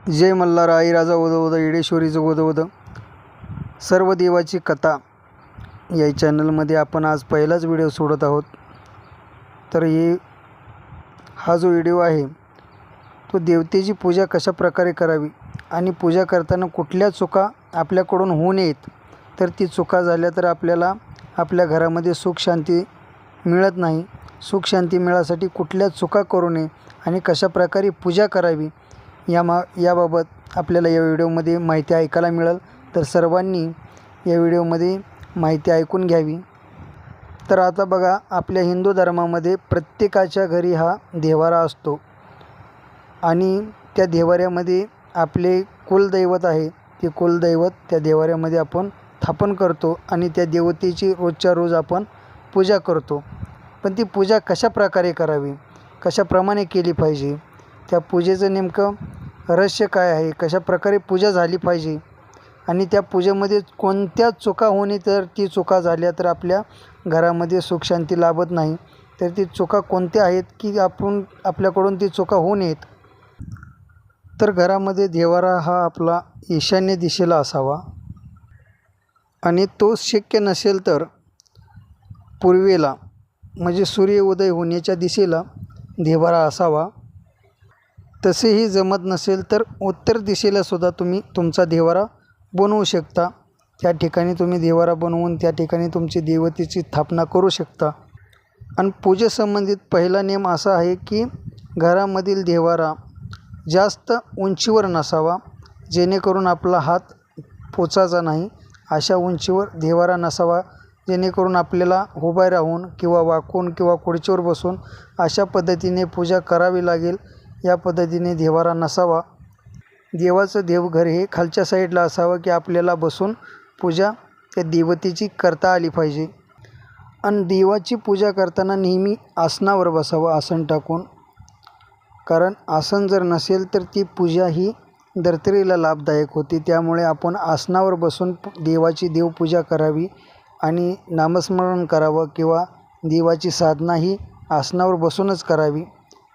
जय मल्हार आई राजा उदवद येडेश्वरीचं गोदवद सर्व देवाची कथा या चॅनलमध्ये आपण आज पहिलाच व्हिडिओ सोडत आहोत। तर हा जो व्हिडिओ आहे तो देवतेची पूजा कशा प्रकारे करावी आणि पूजा करताना कुठल्या चुका आपल्याकडून होऊ नयेत, तर ती चुका झाल्या तर आपल्याला आपल्या घरामध्ये सुख शांती मिळत नाही। सुख शांती मिळासाठी कुठल्या चुका करू नये आणि कशा प्रकारे पूजा करावी याबाबत आपल्याला या व्हिडिओमध्ये माहिती ऐकायला मिळेल। तर सर्वांनी या व्हिडिओमध्ये माहिती ऐकून घ्यावी। तर आता बघा, आपल्या हिंदू धर्मामध्ये प्रत्येकाच्या घरी हा देवारा असतो आणि त्या देवाऱ्यामध्ये आपले कुलदैवत आहे, ते कुलदैवत त्या देवाऱ्यामध्ये आपण स्थापन करतो आणि त्या देवतेची रोजच्या रोज आपण पूजा करतो। पण ती पूजा कशा प्रकारे करावी, कशाप्रमाणे केली पाहिजे, त्या पूजेचं नेमकं रहस्य काय आहे, कशा प्रकारे पूजा झाली पाहिजे आणि त्या पूजेमध्ये कोणत्या चुका होणे, तर ती चुका झाल्या तर आपल्या घरामध्ये सुख शांती लाभत नाही। तर ती चुका कोणत्या आहेत की आपल्याकडून ती चुका होऊ नयेत। तर घरामध्ये देवारा हा आपला ईशान्य दिशेला असावा आणि तो शक्य नसेल तर पूर्वेला म्हणजे सूर्य उदय होण्याच्या दिशेला देवारा असावा। तसेही जमत नसेल तर उत्तर दिशेला सुद्धा तुम्ही तुमचा देवारा बनवू शकता। त्या ठिकाणी तुम्ही देवारा बनवून त्या ठिकाणी तुमची देवतेची स्थापना करू शकता। आणि पूजेसंबंधित पहिला नियम असा आहे की घरामधील देवारा जास्त उंचीवर नसावा, जेणेकरून आपला हात पोचायचा नाही। अशा उंचीवर देवारा नसावा जेणेकरून आपल्याला उभा राहून किंवा वाकून किंवा खुर्चीवर बसून अशा पद्धतीने पूजा करावी लागेल। या पद्धतीने देवारा नसावा। देवाचं देवघर हे खालच्या साईडला असावं की आपल्याला बसून पूजा त्या देवतेची करता आली पाहिजे। आणि देवाची पूजा करताना नेहमी आसनावर बसावं, आसन टाकून, कारण आसन जर नसेल तर ती पूजा ही दर्तरीला लाभदायक होती। त्यामुळे आपण आसनावर बसून देवाची देवपूजा करावी आणि नामस्मरण करावं किंवा देवाची साधना ही आसनावर बसूनच करावी,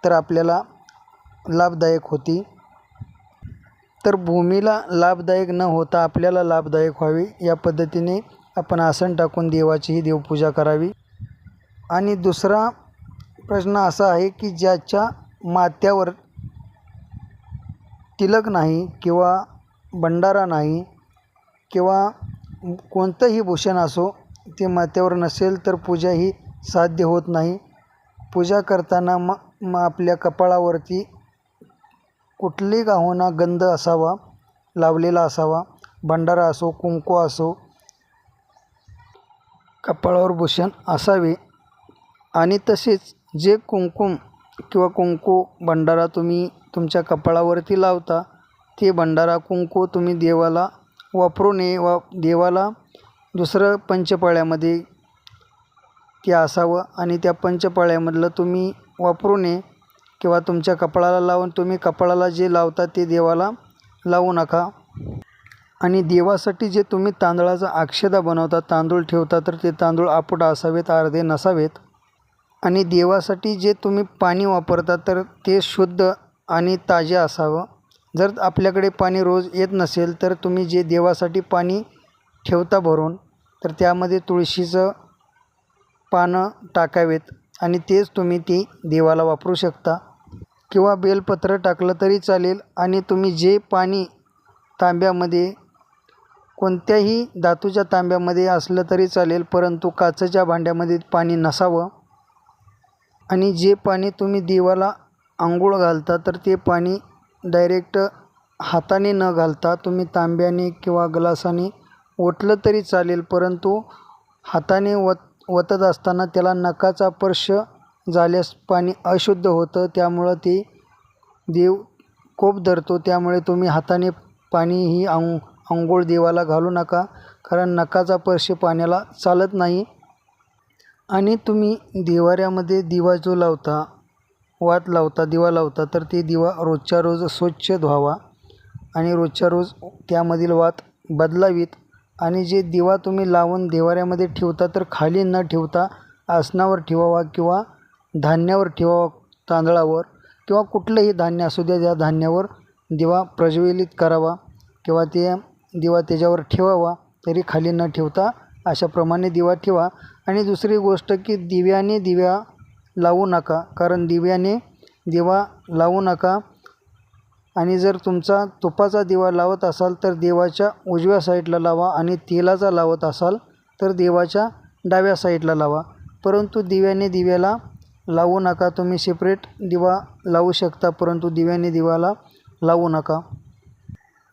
तर आपल्याला लाभदायक होती। तर भूमीला लाभदायक न होता आपल्याला लाभदायक व्हावी या पद्धतीने आपण आसन टाकून देवाची ही देवपूजा करावी। आणि दुसरा प्रश्न असा आहे की ज्याच्या माथ्यावर तिलक नाही किंवा भंडारा नाही किंवा कोणतंही भूषण असो ते माथ्यावर नसेल तर पूजा ही साध्य होत नाही। पूजा करताना मग आपल्या कपाळावरती कुठली का होईना गंध असावा, लावलेला असावा, भंडारा असो, कुंकू असो, कपाळावर भूषण असावे। आणि तसेच जे कुंकुम किंवा कुंकू भंडारा तुम्ही तुमच्या कपाळावरती लावता, ते भंडारा कुंकू तुम्ही देवाला वापरू नये व देवाला दुसरं पंचपाळ्यामध्ये ते असावं आणि त्या पंचपाळ्यामधलं तुम्ही वापरू नये किंवा तुमच्या कपाळाला लावून तुम्ही कपाळाला जे लावता ते देवाला लावू नका। आणि देवासाठी जे तुम्ही तांदळाचा अक्षदा बनवता, तांदूळ ठेवता, तर ते तांदूळ आपुट असावेत, अर्धे नसावेत। आणि देवासाठी जे तुम्ही पाणी वापरता तर ते शुद्ध आणि ताजे असावं। जर आपल्याकडे पाणी रोज येत नसेल तर तुम्ही जे देवासाठी पाणी ठेवता भरून, तर त्यामध्ये तुळशीचं पानं टाकावेत आणि तेच तुम्ही ती देवाला वापरू शकता किंवा बेलपत्र टाकलं तरी चालेल। आणि तुम्ही जे पाणी तांब्यामध्ये, कोणत्याही धातूच्या तांब्यामध्ये असलं तरी चालेल, परंतु काचेच्या भांड्यामध्ये पाणी नसावं। आणि जे पाणी तुम्ही देवाला आंघोळ घालता तर ते पाणी डायरेक्ट हाताने न घालता तुम्ही तांब्याने किंवा ग्लासाने ओतलं तरी चालेल, परंतु हाताने ओतत असताना त्याला नखाचा स्पर्श झाल्यास पाणी अशुद्ध होतं, त्यामुळं ते देव कोप धरतो। त्यामुळे तुम्ही हाताने पाणी ही आंघोळ देवाला घालू नका, कारण नखाचा स्पर्श पाण्याला चालत नाही। आणि तुम्ही देवाऱ्यामध्ये दिवा जो लावता, वात लावता, दिवा लावता, तर ते दिवा रोजच्या रोज स्वच्छ धुवावा आणि रोजच्या रोज त्यामधील वात बदलावीत। आणि जे दिवा तुम्ही लावून देवाऱ्यामध्ये ठेवता तर खाली न ठेवता आसनावर ठेवावा किंवा धान्यावर ठेवावा, तांदळावर किंवा कुठलंही धान्य असू द्या, त्या धान्यावर दिवा प्रज्वलित करावा किंवा ते दिवा त्याच्यावर ठेवावा, तरी खाली न ठेवता अशाप्रमाणे दिवा ठेवा. आणि दुसरी गोष्ट की दिव्याने दिवा लावू नका, कारण दिव्याने दिवा लावू नका. आणि जर तुमचा तुपाचा दिवा लावत असाल तर देवाच्या उजव्या साईडला लावा, आणि तेलाचा लावत असाल तर देवाच्या डाव्या साईडला लावा. परंतु दिव्याने दिव्याला लावू नका. तुम्ही सेपरेट दिवा लावू शकता, परंतु दिव्याने दिवाला लावू नका.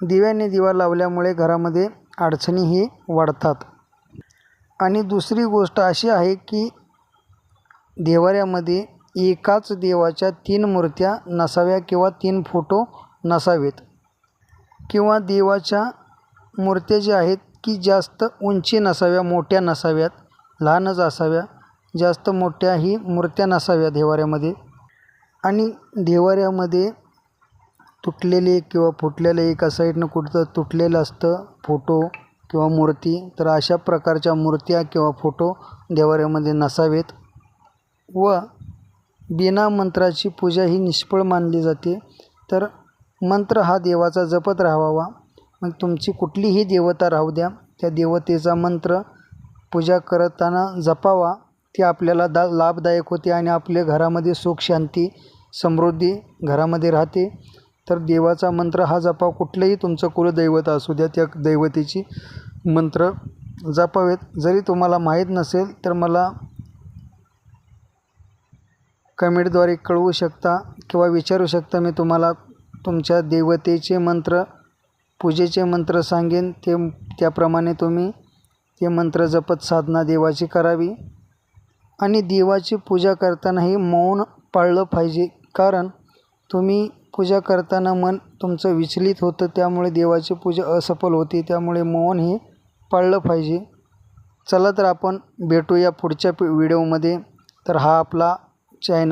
दिव्याने दिवा लावल्यामुळे घरामध्ये अडचणीही वाढतात. आणि दुसरी गोष्ट अशी आहे की देवाऱ्यामध्ये एकाच देवाच्या 3 मूर्त्या नसाव्या किंवा 3 फोटो नसावेत. किंवा देवाच्या मूर्त्या ज्या आहेत की जास्त उंची नसाव्या, मोठ्या नसाव्यात, लहानच असाव्या. जास्त मोठ्याही मूर्त्या नसाव्या देवाऱ्यामध्ये. आणि देवाऱ्यामध्ये तुटलेले किंवा फुटलेले एका साईडनं कुठं तुटलेलं असतं फोटो किंवा मूर्ती, तर अशा प्रकारच्या मूर्त्या किंवा फोटो देवाऱ्यामध्ये नसावेत. व बिना मंत्राची पूजा ही निष्फळ मानली जाते. तर मंत्र हा देवाचा जपत राहावा. मग तुमची कुठलीही देवता राहू द्या, त्या देवतेचा मंत्र पूजा करताना जपावा. ते आपल्याला लाभदायक होते आणि आपल्या घरामध्ये सुख शांती समृद्धी घरामध्ये राहते. तर देवाचा मंत्र हा जपावा. कुठलंही तुमचं कुलदैवत असू द्या, त्या दैवतेची मंत्र जपावेत. जरी तुम्हाला माहीत नसेल तर मला कमेंटद्वारे कळवू शकता किंवा विचारू शकता. मी तुम्हाला तुमच्या देवतेचे मंत्र, पूजेचे मंत्र सांगेन. त्याप्रमाणे तुम्ही ते मंत्र जपत साधना देवाची करावी. आणि देवाची पूजा करतानाही मौन पाळलं पाहिजे, कारण तुम्ही पूजा करताना मन तुमचं विचलित होतं, त्यामुळे देवाची पूजा असफल होते. त्यामुळे मौन हे पाळलं पाहिजे. चला तर आपण भेटूया पुढच्या व्हिडिओमध्ये. तर हा आपला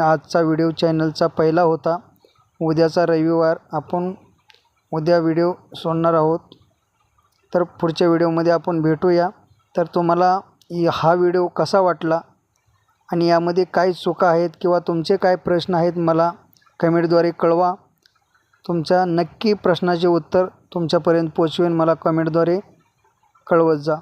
आजचा व्हिडिओ चॅनलचा पहिला होता. उद्याचा रविवार, आपण उद्या व्हिडिओ सोडणार आहोत. तर पुढच्या व्हिडिओमध्ये आपण भेटूया. तर तुम्हाला हा व्हिडिओ कसा वाटला आणि यामध्ये काय चुका आहेत किंवा तुमचे काय प्रश्न आहेत मला कमेंटद्वारे कळवा. तुमच्या नक्की प्रश्नाचे उत्तर तुमच्यापर्यंत पोचवेन. मला कमेंटद्वारे कळवत जा.